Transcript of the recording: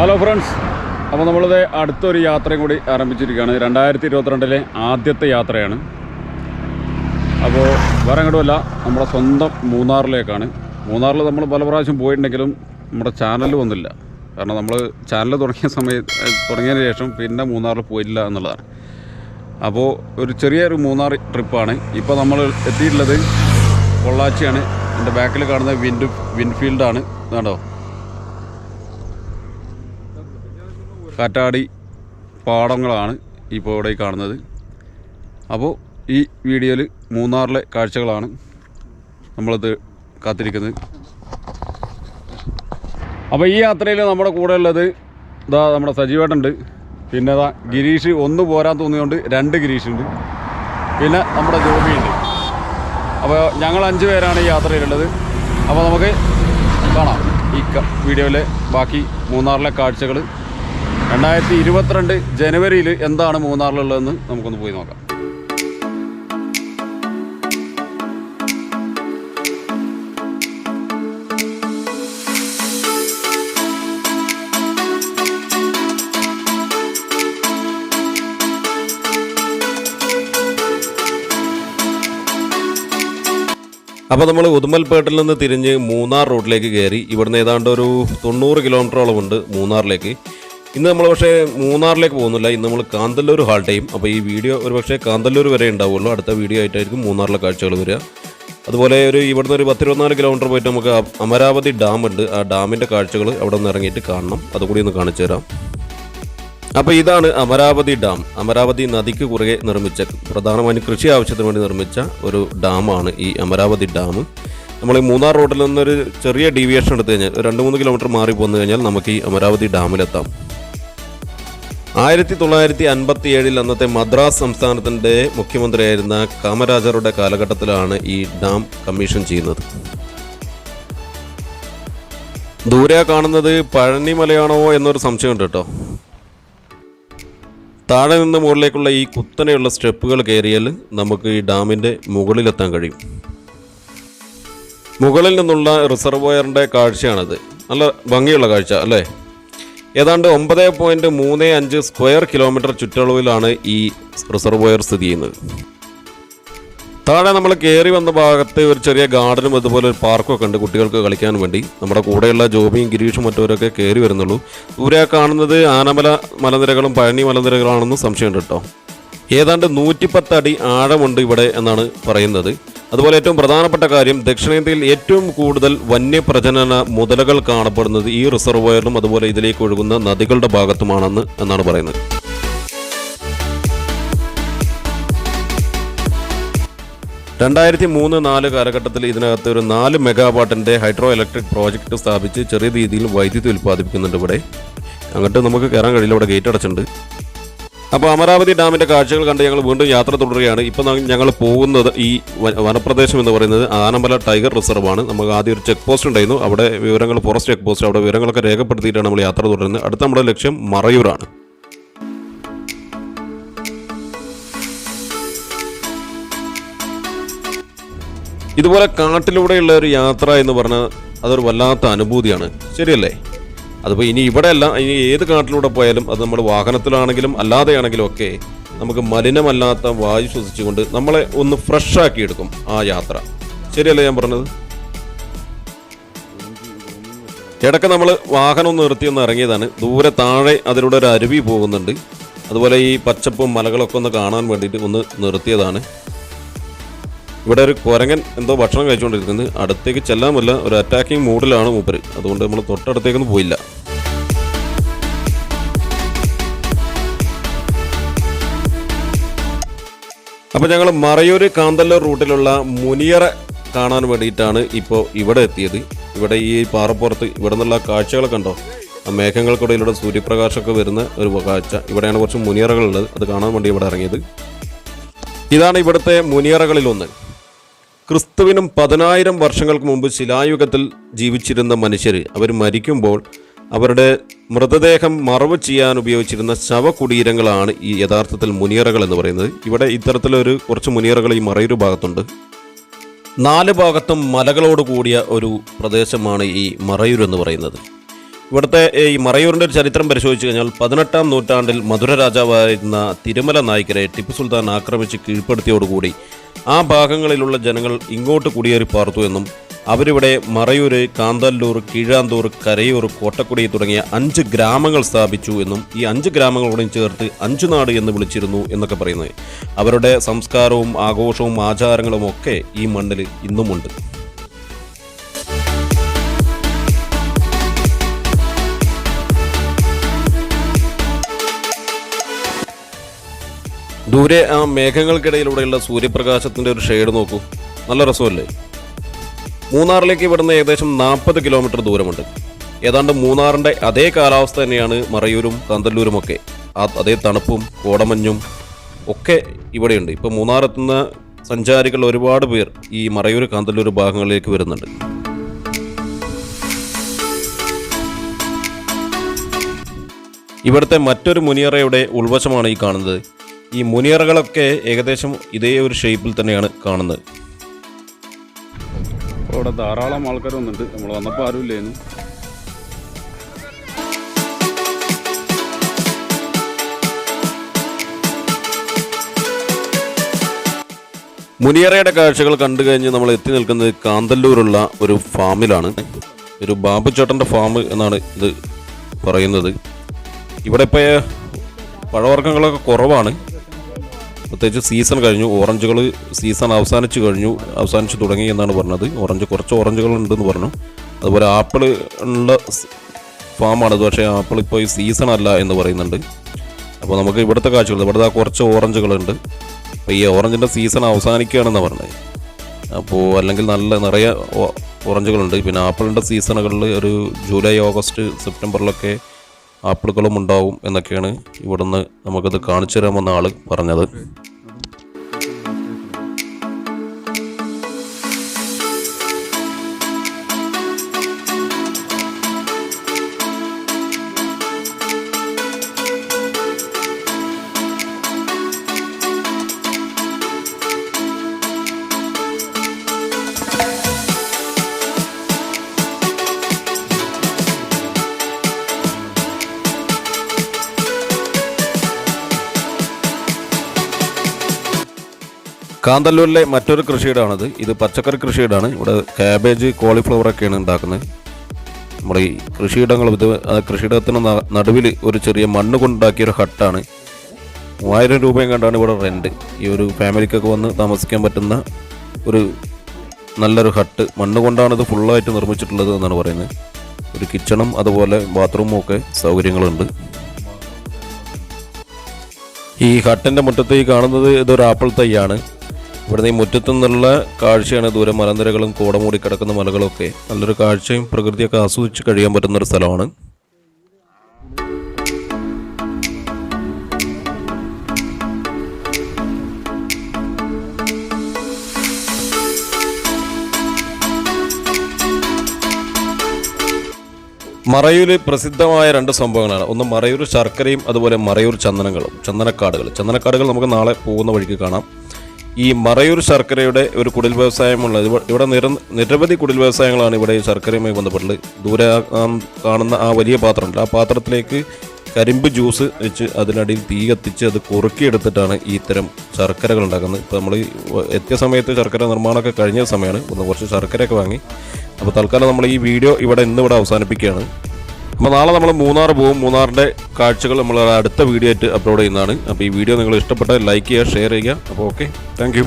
Hello friends, അപ്പോൾ നമ്മളിത് അടുത്തൊരു യാത്രയും കൂടി ആരംഭിച്ചിരിക്കുകയാണ്. 2022 ആദ്യത്തെ യാത്രയാണ്. അപ്പോൾ വേറെ എങ്ങോട്ടുമല്ല, നമ്മുടെ സ്വന്തം മൂന്നാറിലേക്കാണ്. മൂന്നാറിൽ നമ്മൾ പല പ്രാവശ്യം പോയിട്ടുണ്ടെങ്കിലും നമ്മുടെ ചാനൽ വന്നില്ല. കാരണം നമ്മൾ ചാനൽ തുടങ്ങിയതിന് ശേഷം പിന്നെ മൂന്നാറിൽ പോയില്ല എന്നുള്ളതാണ്. അപ്പോൾ ഒരു ചെറിയൊരു മൂന്നാർ ട്രിപ്പാണ്. ഇപ്പോൾ നമ്മൾ എത്തിയിട്ടുള്ളത് പൊള്ളാച്ചിയാണ്. എൻ്റെ ബാക്കിൽ കാണുന്നത് വിൻഫീൽഡാണ്. കണ്ടോ, കാറ്റാടി പാടങ്ങളാണ് ഇപ്പോൾ ഇവിടെ കാണുന്നത്. അപ്പോൾ ഈ വീഡിയോയിൽ മൂന്നാറിലെ കാഴ്ചകളാണ് നമ്മളിത് കാത്തിരിക്കുന്നത്. അപ്പോൾ ഈ യാത്രയിൽ നമ്മുടെ കൂടെ ഉള്ളത് നമ്മുടെ സജീവേട്ടുണ്ട്, പിന്നെ ഗിരീഷ് ഒന്ന് പോരാൻ തോന്നിയുകൊണ്ട് 2 ഗിരീഷുണ്ട്, പിന്നെ നമ്മുടെ ജോബിയുണ്ട്. അപ്പോൾ ഞങ്ങൾ 5 പേരാണ് ഈ യാത്രയിലുള്ളത്. അപ്പോൾ നമുക്ക് കാണാം ഈ വീഡിയോയിലെ ബാക്കി മൂന്നാറിലെ കാഴ്ചകൾ. 2022 ജനുവരിയിൽ എന്താണ് മൂന്നാറിലുള്ളതെന്ന് നമുക്കൊന്ന് പോയി നോക്കാം. അപ്പോൾ നമ്മൾ ഉദുമൽപേട്ടിൽ നിന്ന് തിരിഞ്ഞ് മൂന്നാർ റൂട്ടിലേക്ക് കയറി. ഇവിടുന്ന് ഏതാണ്ട് ഒരു 90 കിലോമീറ്ററോളം ഉണ്ട് മൂന്നാറിലേക്ക്. ഇന്ന് നമ്മൾ പക്ഷേ മൂന്നാറിലേക്ക് പോകുന്നില്ല, ഇന്ന് നമ്മൾ കാന്തല്ലൂർ ഹാൾട്ട് ചെയ്യും. അപ്പോൾ ഈ വീഡിയോ ഒരു പക്ഷേ കാന്തല്ലൂർ വരെ ഉണ്ടാവുള്ളൂ. അടുത്ത വീഡിയോ ആയിട്ടായിരിക്കും മൂന്നാറിലെ കാഴ്ചകൾ വരിക. അതുപോലെ ഇവിടുന്ന് ഒരു 10-24 കിലോമീറ്റർ പോയിട്ട് നമുക്ക് അമരാവതി ഡാം ഉണ്ട്. ആ ഡാമിൻ്റെ കാഴ്ചകൾ അവിടെ നിന്ന് ഇറങ്ങിയിട്ട് കാണണം. അതുകൂടി ഒന്ന് കാണിച്ചു തരാം. അപ്പോൾ ഇതാണ് അമരാവതി ഡാം. അമരാവതി നദിക്ക് കുറുകെ നിർമ്മിച്ച, പ്രധാനമായും കൃഷി ആവശ്യത്തിന് വേണ്ടി നിർമ്മിച്ച ഒരു ഡാമാണ് ഈ അമരാവതി ഡാം. നമ്മൾ ഈ മൂന്നാർ റോഡിൽ നിന്നൊരു ചെറിയ ഡീവിയേഷൻ എടുത്തു കഴിഞ്ഞാൽ 2-3 കിലോമീറ്റർ മാറി പോന്നു കഴിഞ്ഞാൽ നമുക്ക് ഈ അമരാവതി ഡാമിലെത്താം. 1957 അന്നത്തെ മദ്രാസ് സംസ്ഥാനത്തിൻ്റെ മുഖ്യമന്ത്രിയായിരുന്ന കാമരാജറുടെ കാലഘട്ടത്തിലാണ് ഈ ഡാം കമ്മീഷൻ ചെയ്യുന്നത്. ദൂരെ കാണുന്നത് പഴനിമലയാണോ എന്നൊരു സംശയമുണ്ട് കേട്ടോ. താഴെ നിന്ന് മുകളിലേക്കുള്ള ഈ കുത്തനെയുള്ള സ്റ്റെപ്പുകൾ കയറിയാൽ നമുക്ക് ഈ ഡാമിൻ്റെ മുകളിലെത്താൻ കഴിയും. മുകളിൽ നിന്നുള്ള റിസർവോയറിൻ്റെ കാഴ്ചയാണത്. നല്ല ഭംഗിയുള്ള കാഴ്ച അല്ലേ? ഏതാണ്ട് 9.35 സ്ക്വയർ കിലോമീറ്റർ ചുറ്റളവിലാണ് ഈ റിസർവോയർ സ്ഥിതി ചെയ്യുന്നത്. താഴെ നമ്മൾ കയറി വന്ന ഭാഗത്ത് ഒരു ചെറിയ ഗാർഡനും അതുപോലെ ഒരു പാർക്കൊക്കെ ഉണ്ട് കുട്ടികൾക്ക് കളിക്കാൻ വേണ്ടി. നമ്മുടെ കൂടെയുള്ള ജോബിയും ഗിരീഷും മറ്റവരൊക്കെ കയറി വരുന്നുള്ളൂ. ദൂരെ കാണുന്നത് ആനമല മലനിരകളും പഴനി മലനിരകളാണെന്ന് സംശയമുണ്ട് കേട്ടോ. ഏതാണ്ട് 110 അടി ആഴമുണ്ട് ഇവിടെ എന്നാണ് പറയുന്നത്. അതുപോലെ ഏറ്റവും പ്രധാനപ്പെട്ട കാര്യം, ദക്ഷിണേന്ത്യയിൽ ഏറ്റവും കൂടുതൽ വന്യപ്രജനന മുതലകൾ കാണപ്പെടുന്നത് ഈ റിസർവോയറിലും അതുപോലെ ഇതിലേക്ക് ഒഴുകുന്ന നദികളുടെ ഭാഗത്തുമാണെന്നാണ് പറയുന്നത്. (2003-04) കാലഘട്ടത്തിൽ ഇതിനകത്ത് ഒരു 4 മെഗാവാട്ടിൻ്റെ ഹൈഡ്രോ ഇലക്ട്രിക് പ്രോജക്റ്റ് സ്ഥാപിച്ച് ചെറിയ രീതിയിൽ വൈദ്യുതി ഉൽപ്പാദിപ്പിക്കുന്നുണ്ട് ഇവിടെ. അങ്ങോട്ട് നമുക്ക് കയറാൻ കഴിയില്ല, ഇവിടെ ഗേറ്റ് അടച്ചിട്ടുണ്ട്. അപ്പോൾ അമരാവതി ഡാമിൻ്റെ കാഴ്ചകൾ കണ്ട് ഞങ്ങൾ വീണ്ടും യാത്ര തുടരുകയാണ്. ഇപ്പോൾ ഞങ്ങൾ പോകുന്നത് ഈ വനപ്രദേശം എന്ന് പറയുന്നത് ആനമല ടൈഗർ റിസർവാണ്. നമുക്ക് ആദ്യം ഒരു ചെക്ക് പോസ്റ്റ് ഉണ്ടായിരുന്നു, അവിടെ വിവരങ്ങൾ, ഫോറസ്റ്റ് ചെക്ക് പോസ്റ്റ്, അവിടെ വിവരങ്ങളൊക്കെ രേഖപ്പെടുത്തിയിട്ടാണ് നമ്മൾ യാത്ര തുടരുന്നത്. അടുത്ത നമ്മുടെ ലക്ഷ്യം മറയൂരാണ്. ഇതുപോലെ കാട്ടിലൂടെയുള്ള ഒരു യാത്ര എന്ന് പറഞ്ഞാൽ അതൊരു വല്ലാത്ത അനുഭൂതിയാണ്, ശരിയല്ലേ? അതിപ്പോൾ ഇനി ഇവിടെ അല്ല, ഇനി ഏത് കാട്ടിലൂടെ പോയാലും, അത് നമ്മൾ വാഹനത്തിലാണെങ്കിലും അല്ലാതെയാണെങ്കിലും ഒക്കെ നമുക്ക് മലിനമല്ലാത്ത വായു ശ്വസിച്ചുകൊണ്ട് നമ്മളെ ഒന്ന് ഫ്രഷാക്കി എടുക്കും ആ യാത്ര, ശരിയല്ലേ ഞാൻ പറഞ്ഞത്? ഇടയ്ക്ക് നമ്മൾ വാഹനം ഒന്ന് നിർത്തിയൊന്ന് ഇറങ്ങിയതാണ്. ദൂരെ താഴെ അതിലൂടെ ഒരു അരുവി പോകുന്നുണ്ട്. അതുപോലെ ഈ പച്ചപ്പും മലകളൊക്കെ ഒന്ന് കാണാൻ വേണ്ടിയിട്ട് ഒന്ന് നിർത്തിയതാണ്. ഇവിടെ ഒരു കുരങ്ങൻ എന്തോ ഭക്ഷണം കഴിച്ചുകൊണ്ടിരിക്കുന്നത്. അടുത്തേക്ക് ചെല്ലാമല്ല, ഒരു അറ്റാക്കിംഗ് മൂഡിലാണ് മൂപ്പര്. അതുകൊണ്ട് നമ്മൾ തൊട്ടടുത്തേക്കൊന്നും പോയില്ല. അപ്പോൾ ഞങ്ങൾ മറയൂർ കാന്തല്ലൂർ റൂട്ടിലുള്ള മുനിയറ കാണാൻ വേണ്ടിയിട്ടാണ് ഇപ്പോൾ ഇവിടെ എത്തിയത്. ഇവിടെ ഈ പാറപ്പുറത്ത് ഇവിടെ നിന്നുള്ള കാഴ്ചകൾ കണ്ടോ, ആ മേഘങ്ങൾക്കിടയിലൂടെ സൂര്യപ്രകാശമൊക്കെ വരുന്ന ഒരു കാഴ്ച. ഇവിടെയാണ് കുറച്ച് മുനിയറകളുള്ളത്, അത് കാണാൻ വേണ്ടി ഇവിടെ ഇറങ്ങിയത്. ഇതാണ് ഇവിടുത്തെ മുനിയറകളിലൊന്ന്. ക്രിസ്തുവിനും 10,000 വർഷങ്ങൾക്ക് മുമ്പ് ശിലായുഗത്തിൽ ജീവിച്ചിരുന്ന മനുഷ്യർ അവർ മരിക്കുമ്പോൾ അവരുടെ മൃതദേഹം മറവ് ചെയ്യാൻ ഉപയോഗിച്ചിരുന്ന ശവകുടീരങ്ങളാണ് ഈ യഥാർത്ഥത്തിൽ മുനിയറകൾ എന്ന് പറയുന്നത്. ഇവിടെ ഇത്തരത്തിലൊരു കുറച്ച് മുനിയറകൾ ഈ മറയൂർ ഭാഗത്തുണ്ട്. 4 ഭാഗത്തും മലകളോട് കൂടിയ ഒരു പ്രദേശമാണ് ഈ മറയൂർ എന്ന് പറയുന്നത്. ഇവിടുത്തെ ഈ മറയൂരിൻ്റെ ഒരു ചരിത്രം പരിശോധിച്ച് കഴിഞ്ഞാൽ 18-ാം നൂറ്റാണ്ടിൽ മധുര രാജാവായിരുന്ന തിരുമല നായ്ക്കരെ ടിപ്പു സുൽത്താൻ ആക്രമിച്ച് കീഴ്പ്പെടുത്തിയോടുകൂടി ആ ഭാഗങ്ങളിലുള്ള ജനങ്ങൾ ഇങ്ങോട്ട് കുടിയേറി പാർത്തു എന്നും അവരിവിടെ മറയൂർ, കാന്തല്ലൂർ, കീഴാന്തൂർ, കരയൂർ, കോട്ടക്കുടി തുടങ്ങിയ 5 ഗ്രാമങ്ങൾ സ്ഥാപിച്ചു എന്നും ഈ 5 ഗ്രാമങ്ങളോടും ചേർത്ത് 5 നാട് എന്ന് വിളിച്ചിരുന്നു എന്നൊക്കെ പറയുന്നത്. അവരുടെ സംസ്കാരവും ആഘോഷവും ആചാരങ്ങളും ഒക്കെ ഈ മണ്ണിൽ ഇന്നുമുണ്ട്. ദൂരെ ആ മേഘങ്ങൾക്കിടയിലൂടെയുള്ള സൂര്യപ്രകാശത്തിൻ്റെ ഒരു ഷെയ്ഡ് നോക്കൂ, നല്ല രസമല്ലേ. മൂന്നാറിലേക്ക് ഇവിടുന്ന് ഏകദേശം 40 കിലോമീറ്റർ ദൂരമുണ്ട്. ഏതാണ്ട് മൂന്നാറിൻ്റെ അതേ കാലാവസ്ഥ തന്നെയാണ് മറയൂരും കാന്തല്ലൂരുമൊക്കെ. അതേ തണുപ്പും കോടമഞ്ഞും ഒക്കെ ഇവിടെയുണ്ട്. ഇപ്പോൾ മൂന്നാറെത്തുന്ന സഞ്ചാരികൾ ഒരുപാട് പേർ ഈ മറയൂർ, കാന്തല്ലൂർ ഭാഗങ്ങളിലേക്ക് വരുന്നുണ്ട്. ഇവിടുത്തെ മറ്റൊരു മുനിയറയുടെ ഉൾവശമാണ് ഈ കാണുന്നത്. ഈ മുനിയറകളൊക്കെ ഏകദേശം ഇതേ ഒരു ഷേപ്പിൽ തന്നെയാണ് കാണുന്നത്. ഇവിടെ ധാരാളം ആൾക്കാർ വന്നിട്ടുണ്ട്. നമ്മൾ വന്നപ്പോൾ ആരുമില്ലായിരുന്നു. മുനിയറയുടെ കാഴ്ചകൾ കണ്ടു കഴിഞ്ഞ് നമ്മൾ എത്തി നിൽക്കുന്നത് കാന്തല്ലൂരുള്ള ഒരു ഫാമിലാണ്. ഒരു ബാബുച്ചേട്ടൻ്റെ ഫാം എന്നാണ് ഇത് പറയുന്നത്. ഇവിടെ ഇപ്പോൾ പഴവർഗ്ഗങ്ങളൊക്കെ കുറവാണ്. പ്രത്യേകിച്ച് സീസൺ കഴിഞ്ഞു. ഓറഞ്ചുകൾ സീസൺ അവസാനിച്ചു തുടങ്ങി എന്നാണ് പറഞ്ഞത്. കുറച്ച് ഓറഞ്ചുകൾ ഉണ്ടെന്ന് പറഞ്ഞു. അതുപോലെ ആപ്പിൾ ഉള്ള ഫാമാണത്. പക്ഷേ ആപ്പിൾ ഇപ്പോൾ ഈ സീസൺ അല്ല എന്ന് പറയുന്നുണ്ട്. അപ്പോൾ നമുക്ക് ഇവിടുത്തെ കാഴ്ചകൾ, ഇവിടുത്തെ കുറച്ച് ഓറഞ്ചുകളുണ്ട്. അപ്പോൾ ഈ ഓറഞ്ചിൻ്റെ സീസൺ അവസാനിക്കുകയാണെന്നാണ് പറഞ്ഞത്. അപ്പോൾ അല്ലെങ്കിൽ നിറയെ ഓറഞ്ചുകളുണ്ട്. പിന്നെ ആപ്പിളിൻ്റെ സീസണുകളിൽ ഒരു ജൂലൈ, ഓഗസ്റ്റ്, സെപ്റ്റംബറിലൊക്കെ ആപ്പിളുകളും ഉണ്ടാവും എന്നൊക്കെയാണ് ഇവിടുന്ന് നമുക്കത് കാണിച്ചു തരാമെന്ന ആൾ പറഞ്ഞത്. കാന്തല്ലൂരിലെ മറ്റൊരു കൃഷിയിടമാണിത്. ഇത് പച്ചക്കറി കൃഷിയിടമാണ്. ഇവിടെ കാബേജ്, കോളിഫ്ലവറൊക്കെയാണ് ഉണ്ടാക്കുന്നത്. നമ്മുടെ ഈ കൃഷിയിടത്തിന് നടുവിൽ ഒരു ചെറിയ മണ്ണ് കൊണ്ടുണ്ടാക്കിയൊരു ഹട്ടാണ്. 3000 രൂപയും കണ്ടാണ് ഇവിടെ റെൻറ്റ്. ഈ ഒരു ഫാമിലിക്കൊക്കെ വന്ന് താമസിക്കാൻ പറ്റുന്ന ഒരു നല്ലൊരു ഹട്ട്. മണ്ണ് കൊണ്ടാണ് ഇത് ഫുള്ളായിട്ട് നിർമ്മിച്ചിട്ടുള്ളത് എന്നാണ് പറയുന്നത്. ഒരു കിച്ചണും അതുപോലെ ബാത്റൂമും ഒക്കെ സൗകര്യങ്ങളുണ്ട്. ഈ ഹട്ടിൻ്റെ മുറ്റത്ത് ഈ കാണുന്നത് ഇതൊരു ആപ്പിൾ തൈയാണ്. ഇവിടുന്ന് ഈ മുറ്റത്തു നിന്നുള്ള കാഴ്ചയാണ്. ദൂരെ മലനിരകളും കോടമൂടി കിടക്കുന്ന മലകളൊക്കെ നല്ലൊരു കാഴ്ചയും പ്രകൃതിയൊക്കെ ആസ്വദിച്ച് കഴിയാൻ പറ്റുന്നൊരു സ്ഥലമാണ്. മറയൂർ പ്രസിദ്ധമായ 2 സംഭവങ്ങളാണ്. ഒന്ന് മറയൂർ ശർക്കരയും അതുപോലെ മറയൂർ ചന്ദനക്കാടുകൾ നമുക്ക് നാളെ പോകുന്ന വഴിക്ക് കാണാം. ഈ മറയൂർ ശർക്കരയുടെ ഒരു കുടിൽ വ്യവസായമുള്ളത്. ഇവിടെ നിരവധി കുടിൽ വ്യവസായങ്ങളാണ് ഇവിടെ ഈ ശർക്കരയുമായി ബന്ധപ്പെട്ടുള്ളത്. ദൂരെ കാണുന്ന ആ വലിയ പാത്രമുണ്ട്. ആ പാത്രത്തിലേക്ക് കരിമ്പ് ജ്യൂസ് വെച്ച് അതിനടിയിൽ തീ കത്തിച്ച് അത് കുറുക്കിയെടുത്തിട്ടാണ് ഈ ഇത്തരം ശർക്കരകൾ ഉണ്ടാക്കുന്നത്. ഇപ്പോൾ നമ്മൾ എത്തിയ സമയത്ത് ശർക്കര നിർമ്മാണമൊക്കെ കഴിഞ്ഞ സമയമാണ്. കുറച്ച് ശർക്കരയൊക്കെ വാങ്ങി. അപ്പോൾ തൽക്കാലം നമ്മൾ ഈ വീഡിയോ ഇന്നിവിടെ അവസാനിപ്പിക്കുകയാണ്. അപ്പോൾ നാളെ നമ്മൾ മൂന്നാർ പോകും. മൂന്നാറിൻ്റെ കാഴ്ചകൾ നമ്മൾ അടുത്ത വീഡിയോ ആയിട്ട് അപ്ലോഡ് ചെയ്യുന്നതാണ്. അപ്പോൾ ഈ വീഡിയോ നിങ്ങൾ ഇഷ്ടപ്പെട്ടാൽ ലൈക്ക് ചെയ്യുക, ഷെയർ ചെയ്യുക. അപ്പോൾ ഓക്കെ, താങ്ക് യു.